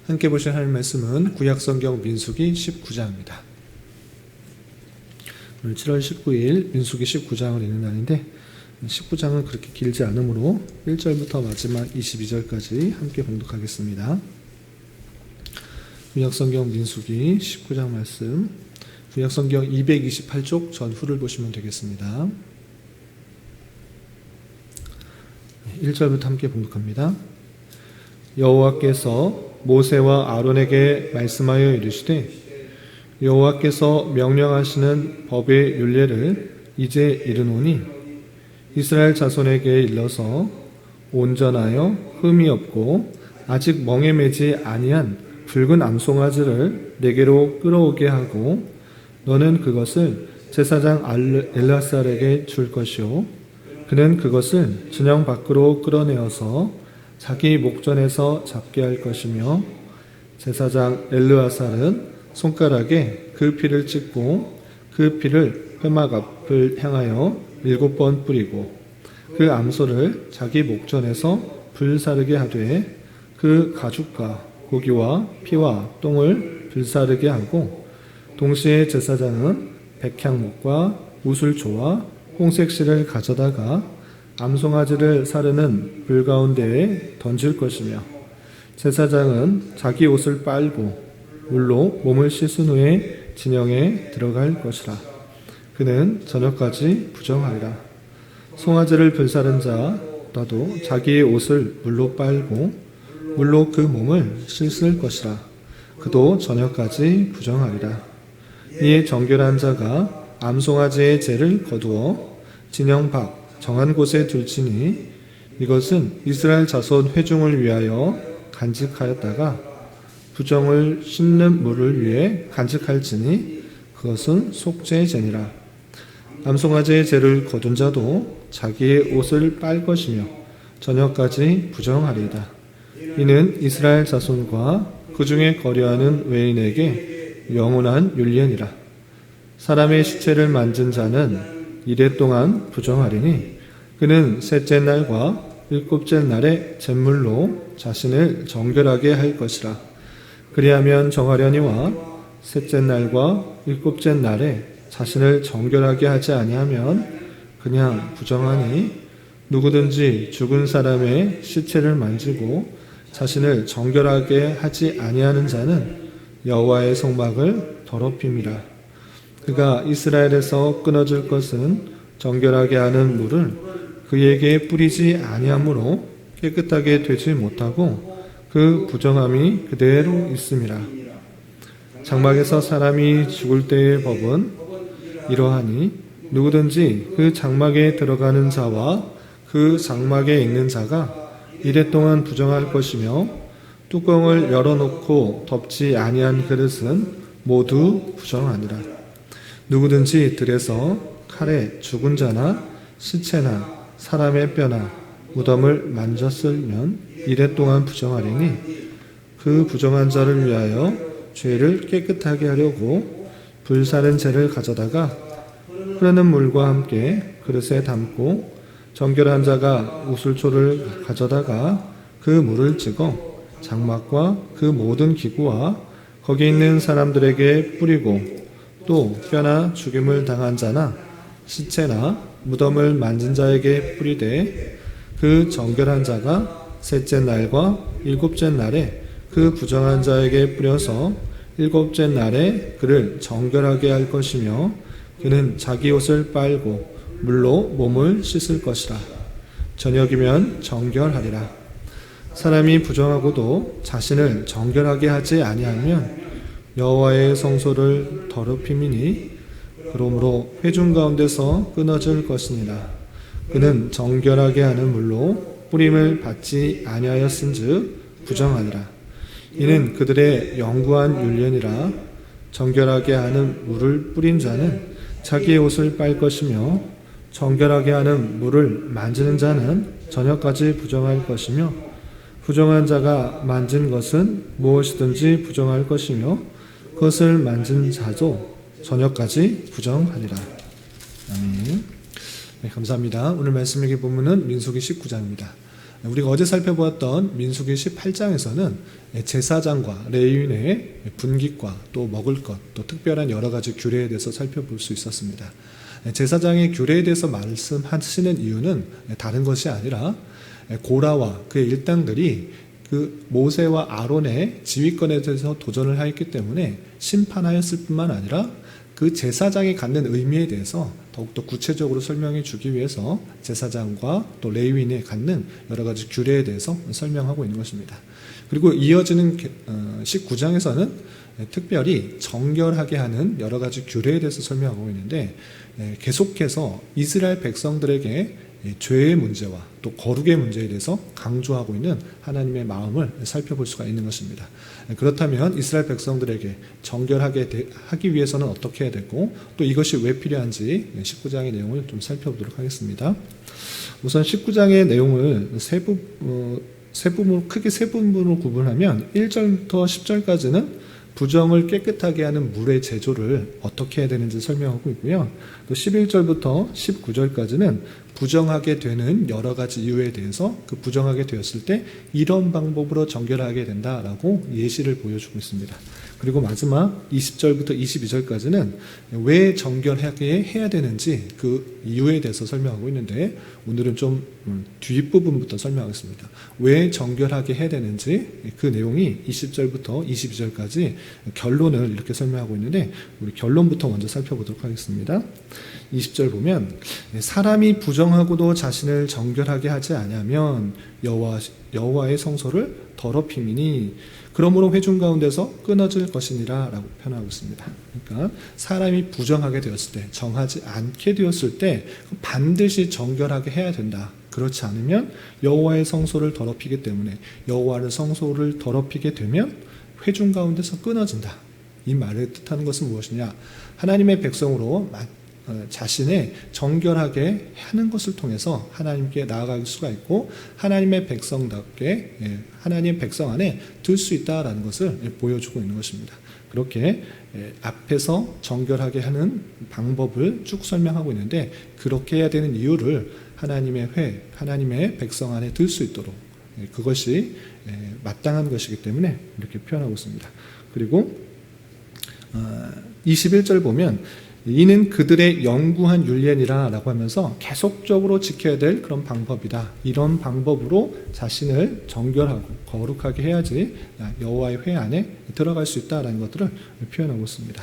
함께 보실 하나님 말씀은 구약성경 민수기 19장입니다. 오늘 7월 19일 민수기 19장을 읽는 날인데 19장은 그렇게 길지 않으므로 1절부터 마지막 22절까지 함께 봉독하겠습니다. 구약성경 민수기 19장 말씀, 구약성경 228쪽 전후를 보시면 되겠습니다. 1절부터 함께 봉독합니다. 여호와께서 모세와 아론에게 말씀하여 이르시되 여호와께서 명령하시는 법의 율례를 이제 이르노니 이스라엘 자손에게 일러서 온전하여 흠이 없고 아직 멍에 매지 아니한 붉은 암송아지를 내게로 끌어오게 하고 너는 그것을 제사장 엘르아살에게 줄 것이요 그는 그것을 진영 밖으로 끌어내어서 자기 목전에서 잡게 할 것이며 제사장 엘르아살은 손가락에 그 피를 찍고 그 피를 회막 앞을 향하여 7번 뿌리고 그 암소를 자기 목전에서 불사르게 하되 그 가죽과 고기와 피와 똥을 불사르게 하고 동시에 제사장은 백향목과 우슬초와 홍색실을 가져다가 암송아지를 사르는 불 가운데에 던질 것이며 제사장은 자기 옷을 빨고 물로 몸을 씻은 후에 진영에 들어갈 것이라. 그는 저녁까지 부정하리라. 송아지를 불사른 자 나도 자기의 옷을 물로 빨고 물로 그 몸을 씻을 것이라. 그도 저녁까지 부정하리라. 이에 정결한 자가 암송아지의 죄를 거두어 진영 밖 정한 곳에 둘지니 이것은 이스라엘 자손 회중을 위하여 간직하였다가 부정을 씻는 물을 위해 간직할지니 그것은 속죄제니라. 암송아지의 죄를 거둔 자도 자기의 옷을 빨 것이며 저녁까지 부정하리이다. 이는 이스라엘 자손과 그 중에 거류하는 외인에게 영원한 율례니라. 사람의 시체를 만진 자는 이래 동안 부정하리니 그는 셋째 날과 일곱째 날에 잿물로 자신을 정결하게 할 것이라. 그리하면 정하려니와 셋째 날과 일곱째 날에 자신을 정결하게 하지 아니하면 그냥 부정하니 누구든지 죽은 사람의 시체를 만지고 자신을 정결하게 하지 아니하는 자는 여호와의 성막을 더럽힘이라. 그가 이스라엘에서 끊어질 것은 정결하게 하는 물을 그에게 뿌리지 아니하므로 깨끗하게 되지 못하고 그 부정함이 그대로 있음이라. 장막에서 사람이 죽을 때의 법은 이러하니 누구든지 그 장막에 들어가는 자와 그 장막에 있는 자가 이래 동안 부정할 것이며 뚜껑을 열어놓고 덮지 아니한 그릇은 모두 부정하니라. 누구든지 들에서 칼에 죽은 자나 시체나 사람의 뼈나 무덤을 만졌으면 이래 동안 부정하리니 그 부정한 자를 위하여 죄를 깨끗하게 하려고 불사른 재를 가져다가 흐르는 물과 함께 그릇에 담고 정결한 자가 우슬초를 가져다가 그 물을 찍어 장막과 그 모든 기구와 거기 있는 사람들에게 뿌리고 또 뼈나 죽임을 당한 자나 시체나 무덤을 만진 자에게 뿌리되 그 정결한 자가 셋째 날과 일곱째 날에 그 부정한 자에게 뿌려서 일곱째 날에 그를 정결하게 할 것이며 그는 자기 옷을 빨고 물로 몸을 씻을 것이라. 저녁이면 정결하리라. 사람이 부정하고도 자신을 정결하게 하지 아니하면 여호와의 성소를 더럽힘이니 그러므로 회중 가운데서 끊어질 것이니라. 그는 정결하게 하는 물로 뿌림을 받지 아니하였은즉 부정하니라. 이는 그들의 영구한 율례니라. 정결하게 하는 물을 뿌린 자는 자기의 옷을 빨 것이며 정결하게 하는 물을 만지는 자는 저녁까지 부정할 것이며 부정한 자가 만진 것은 무엇이든지 부정할 것이며 그것을 만진 자도 저녁까지 부정하리라. 아멘. 네, 감사합니다. 오늘 말씀 읽기 본문은 민수기 19장입니다. 우리가 어제 살펴보았던 민수기 18장에서는 제사장과 레위인의 분깃과 또 먹을 것, 또 특별한 여러 가지 규례에 대해서 살펴볼 수 있었습니다. 제사장의 규례에 대해서 말씀하시는 이유는 다른 것이 아니라 고라와 그의 일당들이 그 모세와 아론의 지휘권에 대해서 도전을 하였기 때문에 심판하였을 뿐만 아니라 그 제사장이 갖는 의미에 대해서 더욱더 구체적으로 설명해 주기 위해서 제사장과 또 레위인이 갖는 여러 가지 규례에 대해서 설명하고 있는 것입니다. 그리고 이어지는 19장에서는 특별히 정결하게 하는 여러 가지 규례에 대해서 설명하고 있는데 계속해서 이스라엘 백성들에게 죄의 문제와 또 거룩의 문제에 대해서 강조하고 있는 하나님의 마음을 살펴볼 수가 있는 것입니다. 그렇다면 이스라엘 백성들에게 정결하게 하기 위해서는 어떻게 해야 되고 또 이것이 왜 필요한지 19장의 내용을 좀 살펴보도록 하겠습니다. 우선 19장의 내용을 크게 세 부분으로 구분하면 1절부터 10절까지는 부정을 깨끗하게 하는 물의 제조를 어떻게 해야 되는지 설명하고 있고요. 또 11절부터 19절까지는 부정하게 되는 여러 가지 이유에 대해서 그 부정하게 되었을 때 이런 방법으로 정결하게 된다라고 예시를 보여주고 있습니다. 그리고 마지막 20절부터 22절까지는 왜 정결하게 해야 되는지 그 이유에 대해서 설명하고 있는데 오늘은 좀 뒷부분부터 설명하겠습니다. 왜 정결하게 해야 되는지 그 내용이 20절부터 22절까지 결론을 이렇게 설명하고 있는데 우리 결론부터 먼저 살펴보도록 하겠습니다. 20절 보면 사람이 부정하고도 자신을 정결하게 하지 아니하면 여호와의 성소를 더럽힘이니 그러므로 회중 가운데서 끊어질 것이니라 라고 표현하고 있습니다. 그러니까 사람이 부정하게 되었을 때, 정하지 않게 되었을 때 반드시 정결하게 해야 된다. 그렇지 않으면 여호와의 성소를 더럽히기 때문에 여호와의 성소를 더럽히게 되면 회중 가운데서 끊어진다. 이 말을 뜻하는 것은 무엇이냐? 하나님의 백성으로 자신의 정결하게 하는 것을 통해서 하나님께 나아갈 수가 있고 하나님의 백성답게 하나님의 백성 안에 들 수 있다라는 것을 보여주고 있는 것입니다. 그렇게 앞에서 정결하게 하는 방법을 쭉 설명하고 있는데 그렇게 해야 되는 이유를 하나님의 백성 안에 들 수 있도록 그것이 마땅한 것이기 때문에 이렇게 표현하고 있습니다. 그리고 21절 보면 이는 그들의 영구한 율례니라 라고 하면서 계속적으로 지켜야 될 그런 방법이다. 이런 방법으로 자신을 정결하고 거룩하게 해야지 여호와의 회 안에 들어갈 수 있다라는 것들을 표현하고 있습니다.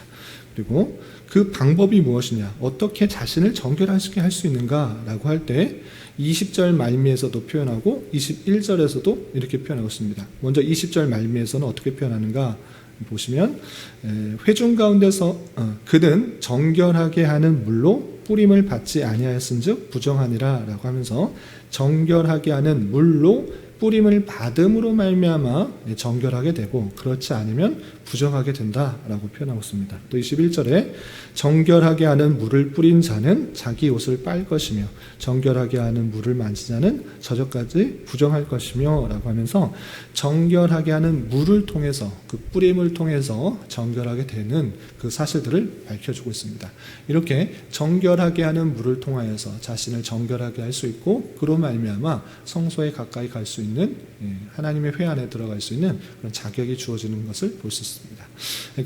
그리고 그 방법이 무엇이냐? 어떻게 자신을 정결하게 할 수 있는가? 라고 할 때 20절 말미에서도 표현하고 21절에서도 이렇게 표현하고 있습니다. 먼저 20절 말미에서는 어떻게 표현하는가? 보시면 회중 가운데서 그는 정결하게 하는 물로 뿌림을 받지 아니하였은즉 부정하니라 라고 하면서 정결하게 하는 물로 뿌림을 받음으로 말미암아 정결하게 되고 그렇지 않으면 부정하게 된다라고 표현하고 있습니다. 또 21절에 정결하게 하는 물을 뿌린 자는 자기 옷을 빨 것이며 정결하게 하는 물을 만진 자는 저녁까지 부정할 것이며 라고 하면서 정결하게 하는 물을 통해서 그 뿌림을 통해서 정결하게 되는 그 사실들을 밝혀주고 있습니다. 이렇게 정결하게 하는 물을 통하여서 자신을 정결하게 할 수 있고 그로 말미암아 성소에 가까이 갈 수 있는 하나님의 회 안에 들어갈 수 있는 그런 자격이 주어지는 것을 볼 수 있습니다.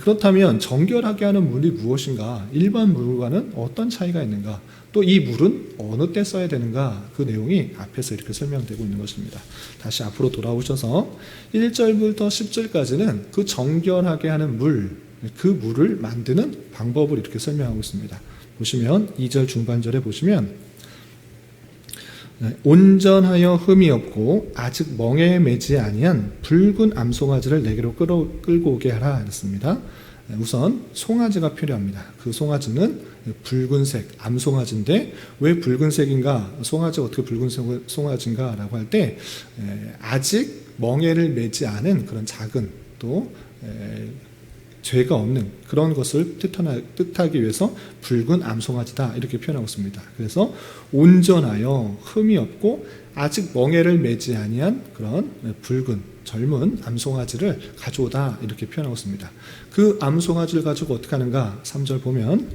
그렇다면 정결하게 하는 물이 무엇인가? 일반 물과는 어떤 차이가 있는가? 또 이 물은 어느 때 써야 되는가? 그 내용이 앞에서 이렇게 설명되고 있는 것입니다. 다시 앞으로 돌아오셔서 1절부터 10절까지는 그 정결하게 하는 물, 그 물을 만드는 방법을 이렇게 설명하고 있습니다. 보시면 2절 중반절에 보시면 온전하여 흠이 없고 아직 멍에 매지 아니한 붉은 암송아지를 내게로 끌고 오게 하라 했습니다. 우선 송아지가 필요합니다. 그 송아지는 붉은색 암송아지인데 왜 붉은색인가? 송아지가 어떻게 붉은 송아지인가? 라고 할 때 아직 멍에를 매지 않은 그런 작은 또 죄가 없는 그런 것을 뜻하기 위해서 붉은 암송아지다 이렇게 표현하고 있습니다. 그래서 온전하여 흠이 없고 아직 멍에를 매지 아니한 그런 붉은 젊은 암송아지를 가져오다 이렇게 표현하고 있습니다. 그 암송아지를 가지고 어떻게 하는가? 3절 보면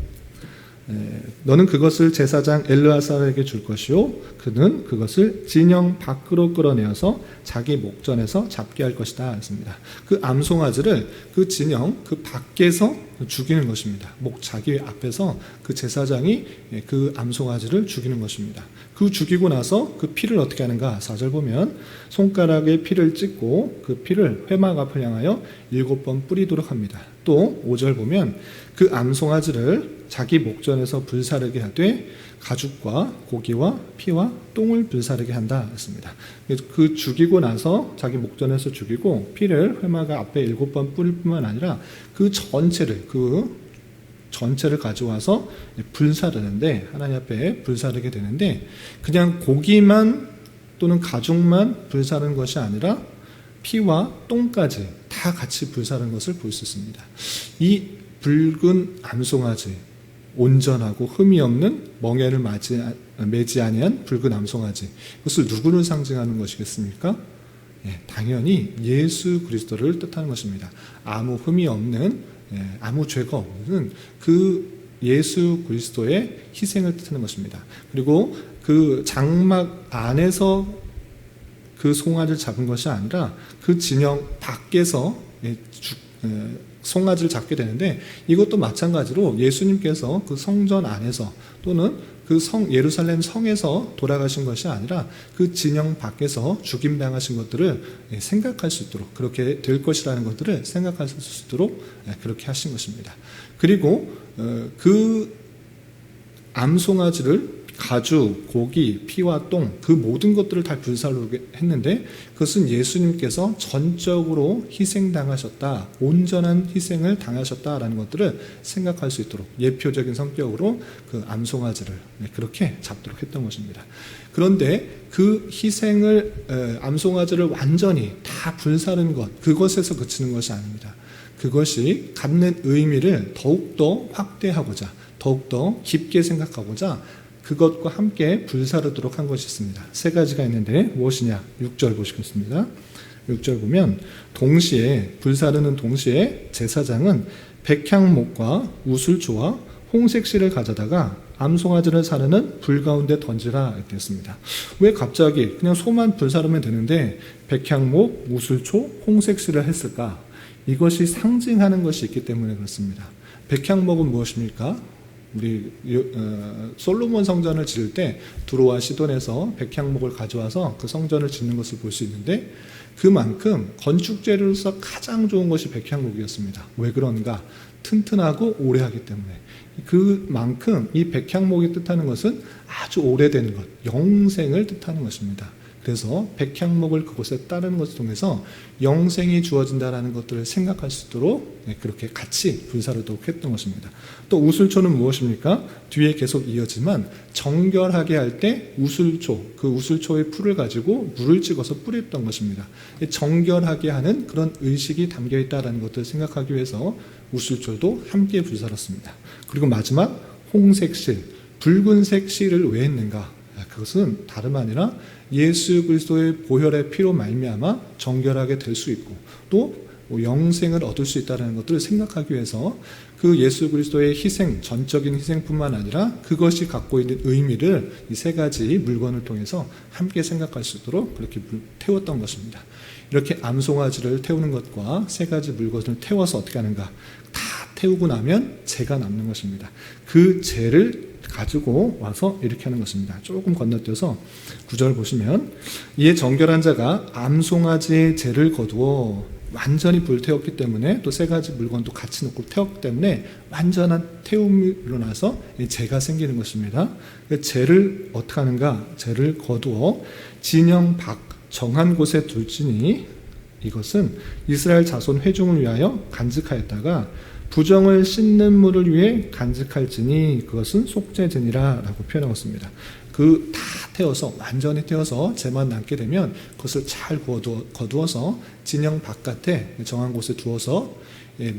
너는 그것을 제사장 엘르아살에게 줄 것이요 그는 그것을 진영 밖으로 끌어내어서 자기 목전에서 잡게 할 것이다 했습니다. 그 암송아지를 그 진영 그 밖에서 죽이는 것입니다. 자기 앞에서 그 제사장이 그 암송아지를 죽이는 것입니다. 그 죽이고 나서 그 피를 어떻게 하는가? 4절 보면 손가락에 피를 찍고 그 피를 회막 앞을 향하여 7번 뿌리도록 합니다. 또 5절 보면 그 암송아지를 자기 목전에서 불사르게 하되 가죽과 고기와 피와 똥을 불사르게 한다 했습니다. 그 죽이고 나서 자기 목전에서 죽이고 피를 회막 앞에 7번 뿌릴 뿐만 아니라 그 전체를 가져와서 불사르는데 하나님 앞에 불사르게 되는데 그냥 고기만 또는 가죽만 불사르는 것이 아니라 피와 똥까지 다 같이 불사르는 것을 볼 수 있습니다. 이 붉은 암송아지, 온전하고 흠이 없는 멍에를 매지 아니한 붉은 암송아지, 그것을 누구를 상징하는 것이겠습니까? 당연히 예수 그리스도를 뜻하는 것입니다. 아무 흠이 없는, 아무 죄가 없는 그 예수 그리스도의 희생을 뜻하는 것입니다. 그리고 그 장막 안에서 그 송아지를 잡은 것이 아니라 그 진영 밖에서 송아지를 잡게 되는데 이것도 마찬가지로 예수님께서 그 성전 안에서 또는 그 예루살렘 성에서 돌아가신 것이 아니라 그 진영 밖에서 죽임당하신 것들을 생각할 수 있도록 그렇게 될 것이라는 것들을 생각할 수 있도록 그렇게 하신 것입니다. 그리고 그 암송아지를 가죽, 고기, 피와 똥 그 모든 것들을 다 불사르게 했는데 그것은 예수님께서 전적으로 희생당하셨다, 온전한 희생을 당하셨다라는 것들을 생각할 수 있도록 예표적인 성격으로 그 암송아지를 그렇게 잡도록 했던 것입니다. 그런데 그 희생을 암송아지를 완전히 다 불사른 것 그것에서 그치는 것이 아닙니다. 그것이 갖는 의미를 더욱더 확대하고자 더욱더 깊게 생각하고자 그것과 함께 불사르도록 한 것이 있습니다. 세 가지가 있는데 무엇이냐? 6절 보시겠습니다. 6절 보면 동시에 불사르는 동시에 제사장은 백향목과 우슬초와 홍색실을 가져다가 암송아지를 사르는 불 가운데 던지라 이렇게 했습니다. 왜 갑자기 그냥 소만 불사르면 되는데 백향목, 우슬초, 홍색실을 했을까? 이것이 상징하는 것이 있기 때문에 그렇습니다. 백향목은 무엇입니까? 우리 솔로몬 성전을 지을 때 두로와 시돈에서 백향목을 가져와서 그 성전을 짓는 것을 볼 수 있는데 그만큼 건축 재료로서 가장 좋은 것이 백향목이었습니다. 왜 그런가? 튼튼하고 오래 하기 때문에. 그만큼 이 백향목이 뜻하는 것은 아주 오래되는 것, 영생을 뜻하는 것입니다. 그래서 백향목을 그곳에 따르는 것을 통해서 영생이 주어진다는 것들을 생각할 수 있도록 그렇게 같이 불사르도록 했던 것입니다. 또 우슬초는 무엇입니까? 뒤에 계속 이어지만 정결하게 할 때 우슬초, 그 우슬초의 풀을 가지고 물을 찍어서 뿌렸던 것입니다. 정결하게 하는 그런 의식이 담겨 있다는 것들을 생각하기 위해서 우슬초도 함께 불사랐습니다. 그리고 마지막 홍색실, 붉은색 실을 왜 했는가? 그것은 다름 아니라 예수 그리스도의 보혈의 피로 말미암아 정결하게 될 수 있고 또 영생을 얻을 수 있다는 것들을 생각하기 위해서 그 예수 그리스도의 희생, 전적인 희생뿐만 아니라 그것이 갖고 있는 의미를 이 세 가지 물건을 통해서 함께 생각할 수 있도록 그렇게 태웠던 것입니다. 이렇게 암송아지를 태우는 것과 세 가지 물건을 태워서 어떻게 하는가? 다 태우고 나면 재가 남는 것입니다. 그 재를 가지고 와서 이렇게 하는 것입니다. 조금 건너뛰어서 9절 보시면 이에 정결한 자가 암송아지의 재를 거두어 완전히 불태웠기 때문에 또 세 가지 물건도 같이 놓고 태웠기 때문에 완전한 태움이 일어나서 재가 생기는 것입니다. 재를 어떻게 하는가? 재를 거두어 진영 밖 정한 곳에 둘지니 이것은 이스라엘 자손 회중을 위하여 간직하였다가 부정을 씻는 물을 위해 간직할지니 그것은 속죄제니라 라고 표현하였습니다. 그 다 태워서 완전히 태워서 재만 남게 되면 그것을 잘 거두어서 진영 바깥에 정한 곳에 두어서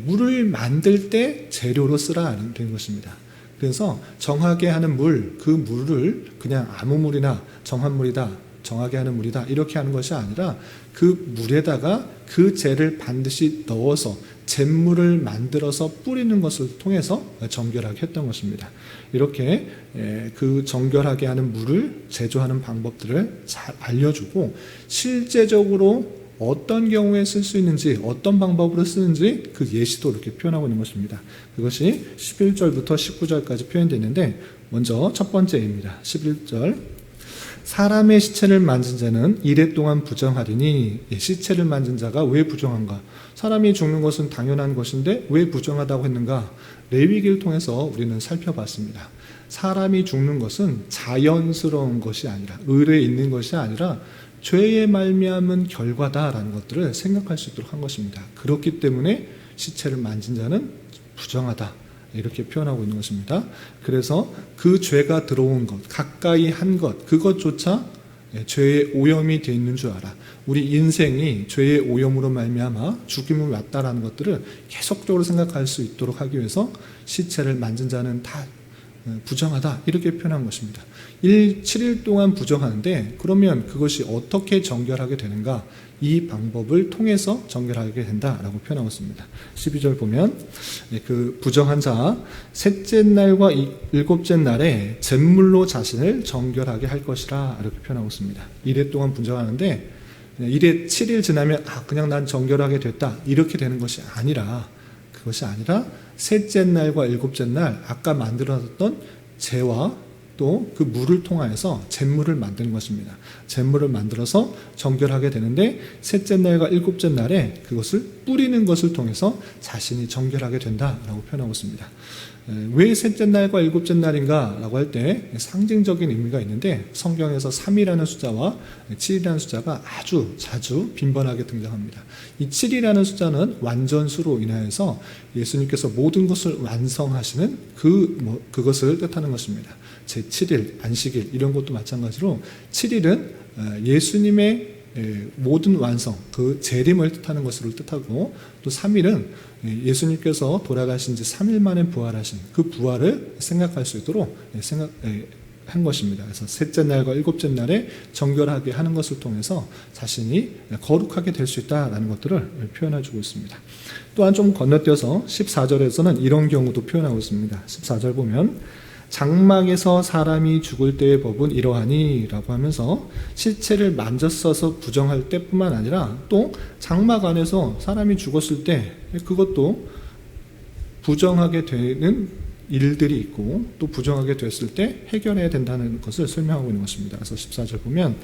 물을 만들 때 재료로 쓰라 된 것입니다. 그래서 정하게 하는 물, 그 물을 그냥 아무 물이나 정한 물이다, 정하게 하는 물이다 이렇게 하는 것이 아니라 그 물에다가 그 재를 반드시 넣어서 잿물을 만들어서 뿌리는 것을 통해서 정결하게 했던 것입니다. 이렇게 그 정결하게 하는 물을 제조하는 방법들을 잘 알려주고 실제적으로 어떤 경우에 쓸 수 있는지 어떤 방법으로 쓰는지 그 예시도 이렇게 표현하고 있는 것입니다. 그것이 11절부터 19절까지 표현되어 있는데 먼저 첫 번째입니다. 11절 사람의 시체를 만진 자는 이레 동안 부정하리니 시체를 만진 자가 왜 부정한가? 사람이 죽는 것은 당연한 것인데 왜 부정하다고 했는가? 레위기를 통해서 우리는 살펴봤습니다. 사람이 죽는 것은 자연스러운 것이 아니라 의뢰 있는 것이 아니라 죄에 말미암은 결과다라는 것들을 생각할 수 있도록 한 것입니다. 그렇기 때문에 시체를 만진 자는 부정하다 이렇게 표현하고 있는 것입니다. 그래서 그 죄가 들어온 것, 가까이 한 것, 그것조차 죄의 오염이 되어 있는 줄 알아. 우리 인생이 죄의 오염으로 말미암아 죽임을 왔다라는 것들을 계속적으로 생각할 수 있도록 하기 위해서 시체를 만진 자는 다 부정하다 이렇게 표현한 것입니다. 7일 동안 부정하는데 그러면 그것이 어떻게 정결하게 되는가? 이 방법을 통해서 정결하게 된다라고 표현하고 있습니다. 12절 보면 그 부정한 자 셋째 날과 일곱째 날에 잿물로 자신을 정결하게 할 것이라 이렇게 표현하고 있습니다. 이래 동안 부정하는데 이래 7일 지나면 그냥 난 정결하게 됐다 이렇게 되는 것이 아니라 그것이 아니라 셋째 날과 일곱째 날 아까 만들어놨던 재와 또 그 물을 통하여서 잿물을 만드는 것입니다. 잿물을 만들어서 정결하게 되는데 셋째 날과 일곱째 날에 그것을 뿌리는 것을 통해서 자신이 정결하게 된다라고 표현하고 있습니다. 왜 셋째 날과 일곱째 날인가 라고 할 때 상징적인 의미가 있는데 성경에서 3이라는 숫자와 7이라는 숫자가 아주 자주 빈번하게 등장합니다. 이 7이라는 숫자는 완전수로 인하여서 예수님께서 모든 것을 완성하시는 그것을 뜻하는 것입니다. 제7일, 안식일 이런 것도 마찬가지로 7일은 예수님의 모든 완성, 그 재림을 뜻하는 것을 뜻하고 또 3일은 예수님께서 돌아가신 지 3일 만에 부활하신 그 부활을 생각할 수 있도록 한 것입니다. 그래서 셋째 날과 일곱째 날에 정결하게 하는 것을 통해서 자신이 거룩하게 될 수 있다는 것들을 표현해주고 있습니다. 또한 좀 건너뛰어서 14절에서는 이런 경우도 표현하고 있습니다. 14절 보면 장막에서 사람이 죽을 때의 법은 이러하니 라고 하면서 시체를 만졌어서 부정할 때뿐만 아니라 또 장막 안에서 사람이 죽었을 때 그것도 부정하게 되는 일들이 있고 또 부정하게 됐을 때 해결해야 된다는 것을 설명하고 있는 것입니다. 그래서 14절 보면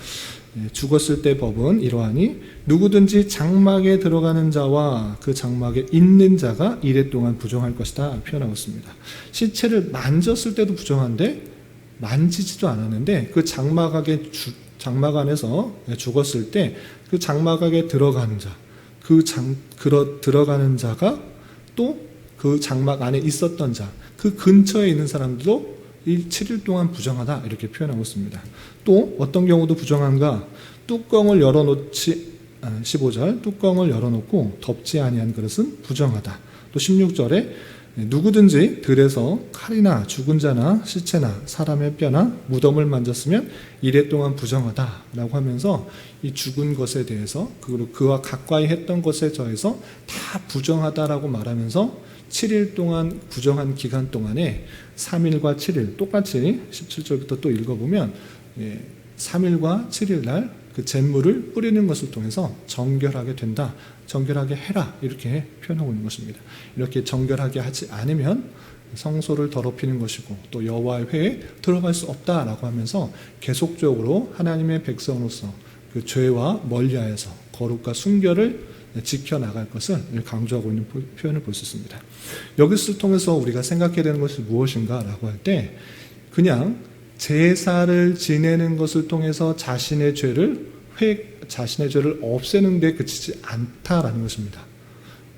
죽었을 때 법은 이러하니 누구든지 장막에 들어가는 자와 그 장막에 있는 자가 이래 동안 부정할 것이다 표현하고 있습니다. 시체를 만졌을 때도 부정한데 만지지도 않았는데 그 장막 안에서 죽었을 때 그 장막에 들어가는 자, 들어가는 자가 또 그 장막 안에 있었던 자, 그 근처에 있는 사람들도 이 7일 동안 부정하다 이렇게 표현하고 있습니다. 또 어떤 경우도 부정한가? 뚜껑을 열어놓지 15절 뚜껑을 열어놓고 덮지 아니한 그릇은 부정하다. 또 16절에 누구든지 들에서 칼이나 죽은 자나 시체나 사람의 뼈나 무덤을 만졌으면 이래 동안 부정하다라고 하면서 이 죽은 것에 대해서 그리고 그와 가까이 했던 것에 더해서 다 부정하다라고 말하면서 7일 동안 부정한 기간 동안에 3일과 7일 똑같이 17절부터 또 읽어보면 3일과 7일 날 그 잿물을 뿌리는 것을 통해서 정결하게 된다, 정결하게 해라 이렇게 표현하고 있는 것입니다. 이렇게 정결하게 하지 않으면 성소를 더럽히는 것이고 또 여호와의 회에 들어갈 수 없다라고 하면서 계속적으로 하나님의 백성으로서 그 죄와 멀리하여서 거룩과 순결을 지켜나갈 것을 강조하고 있는 표현을 볼 수 있습니다. 여기서 통해서 우리가 생각해야 되는 것이 무엇인가 라고 할 때 그냥 제사를 지내는 것을 통해서 자신의 죄를 없애는 데 그치지 않다라는 것입니다.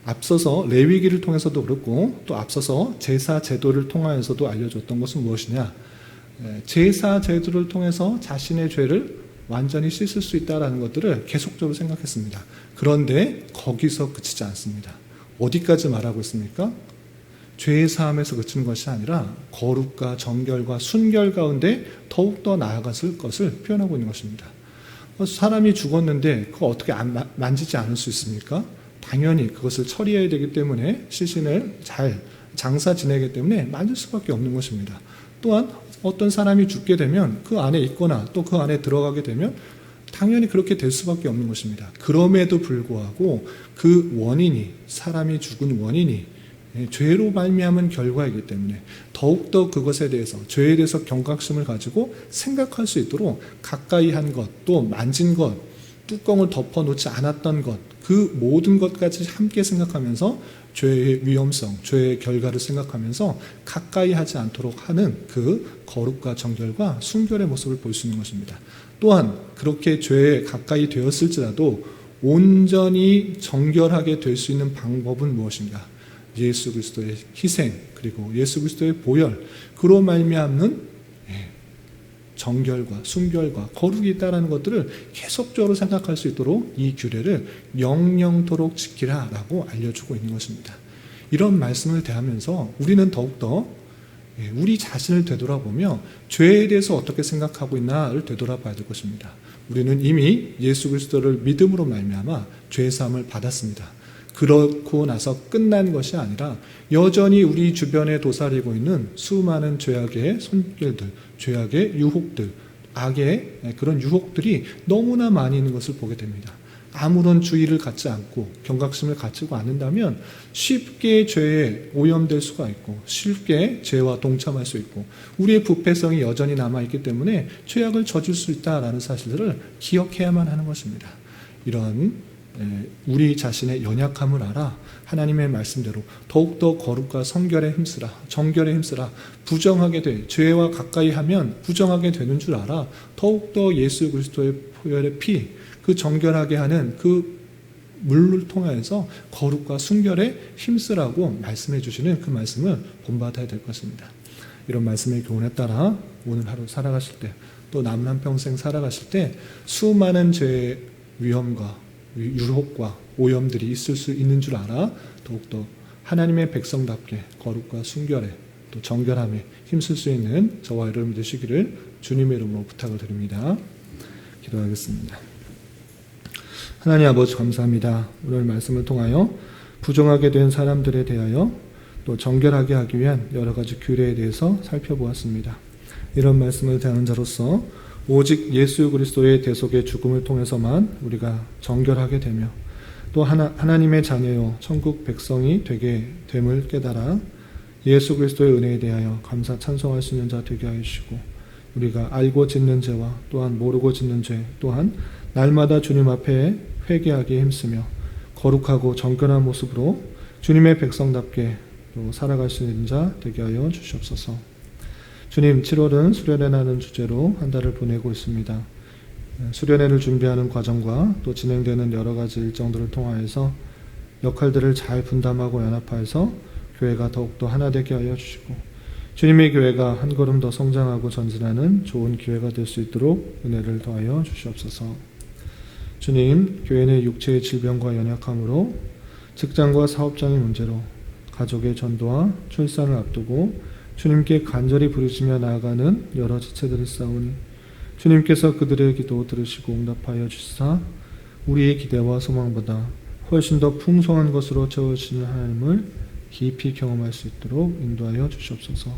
앞서서 레위기를 통해서도 그렇고 또 앞서서 제사 제도를 통하여서도 알려줬던 것은 무엇이냐? 제사 제도를 통해서 자신의 죄를 완전히 씻을 수 있다는 것들을 계속적으로 생각했습니다. 그런데 거기서 그치지 않습니다. 어디까지 말하고 있습니까? 죄의 사함에서 그치는 것이 아니라 거룩과 정결과 순결 가운데 더욱더 나아갔을 것을 표현하고 있는 것입니다. 사람이 죽었는데 그거 어떻게 만지지 않을 수 있습니까? 당연히 그것을 처리해야 되기 때문에 시신을 잘 장사 지내기 때문에 만질 수밖에 없는 것입니다. 또한 어떤 사람이 죽게 되면 그 안에 있거나 또 그 안에 들어가게 되면 당연히 그렇게 될 수밖에 없는 것입니다. 그럼에도 불구하고 그 원인이, 사람이 죽은 원인이 죄로 말미암은 결과이기 때문에 더욱더 그것에 대해서, 죄에 대해서 경각심을 가지고 생각할 수 있도록 가까이 한 것, 또 만진 것, 뚜껑을 덮어놓지 않았던 것, 그 모든 것까지 함께 생각하면서 죄의 위험성, 죄의 결과를 생각하면서 가까이 하지 않도록 하는 그 거룩과 정결과 순결의 모습을 볼 수 있는 것입니다. 또한 그렇게 죄에 가까이 되었을지라도 온전히 정결하게 될 수 있는 방법은 무엇인가? 예수 그리스도의 희생, 그리고 예수 그리스도의 보혈, 그로 말미암는 정결과 순결과 거룩이 있다는 것들을 계속적으로 생각할 수 있도록 이 규례를 영영토록 지키라 라고 알려주고 있는 것입니다. 이런 말씀을 대하면서 우리는 더욱더 우리 자신을 되돌아보며 죄에 대해서 어떻게 생각하고 있나를 되돌아봐야 될 것입니다. 우리는 이미 예수 그리스도를 믿음으로 말미암아 죄 사함을 받았습니다. 그렇고 나서 끝난 것이 아니라 여전히 우리 주변에 도사리고 있는 수많은 죄악의 손길들, 죄악의 유혹들, 악의 그런 유혹들이 너무나 많이 있는 것을 보게 됩니다. 아무런 주의를 갖지 않고 경각심을 갖추고 않는다면 쉽게 죄에 오염될 수가 있고 쉽게 죄와 동참할 수 있고 우리의 부패성이 여전히 남아있기 때문에 죄악을 저질 수 있다는 사실들을 기억해야만 하는 것입니다. 이런 우리 자신의 연약함을 알아 하나님의 말씀대로 더욱더 거룩과 성결에 힘쓰라, 정결에 힘쓰라. 부정하게 돼, 죄와 가까이 하면 부정하게 되는 줄 알아 더욱더 예수 그리스도의 보혈의 피, 그 정결하게 하는 그 물을 통해서 거룩과 순결에 힘쓰라고 말씀해 주시는 그 말씀을 본받아야 될 것입니다. 이런 말씀의 교훈에 따라 오늘 하루 살아가실 때, 또 남은 한평생 살아가실 때 수많은 죄의 위험과 유혹과 오염들이 있을 수 있는 줄 알아 더욱더 하나님의 백성답게 거룩과 순결에 또 정결함에 힘쓸 수 있는 저와 여러분 되시기를 주님의 이름으로 부탁을 드립니다. 기도하겠습니다. 하나님 아버지 감사합니다. 오늘 말씀을 통하여 부정하게 된 사람들에 대하여 또 정결하게 하기 위한 여러 가지 규례에 대해서 살펴보았습니다. 이런 말씀을 대하는 자로서 오직 예수 그리스도의 대속의 죽음을 통해서만 우리가 정결하게 되며 또 하나님의 자녀요 천국 백성이 되게 됨을 깨달아 예수 그리스도의 은혜에 대하여 감사 찬송할 수 있는 자 되게 하여 주시고 우리가 알고 짓는 죄와 또한 모르고 짓는 죄 또한 날마다 주님 앞에 회개하기에 힘쓰며 거룩하고 정결한 모습으로 주님의 백성답게 또 살아갈 수 있는 자 되게 하여 주시옵소서. 주님, 7월은 수련회라는 주제로 한 달을 보내고 있습니다. 수련회를 준비하는 과정과 또 진행되는 여러 가지 일정들을 통하여서 역할들을 잘 분담하고 연합하여서 교회가 더욱더 하나 되게 하여 주시고 주님의 교회가 한 걸음 더 성장하고 전진하는 좋은 기회가 될 수 있도록 은혜를 더하여 주시옵소서. 주님, 교회 내 육체의 질병과 연약함으로 직장과 사업장의 문제로 가족의 전도와 출산을 앞두고 주님께 간절히 부르시며 나아가는 여러 지체들을 쌓으니 주님께서 그들의 기도 들으시고 응답하여 주시사 우리의 기대와 소망보다 훨씬 더 풍성한 것으로 채워주시는 하나님을 깊이 경험할 수 있도록 인도하여 주시옵소서.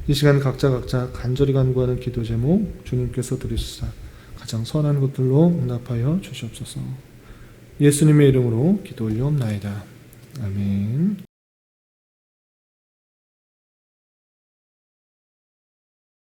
이 시간 각자 간절히 간구하는 기도 제목 주님께서 들으시사 가장 선한 것들로 응답하여 주시옵소서. 예수님의 이름으로 기도 올려옵나이다. 아멘.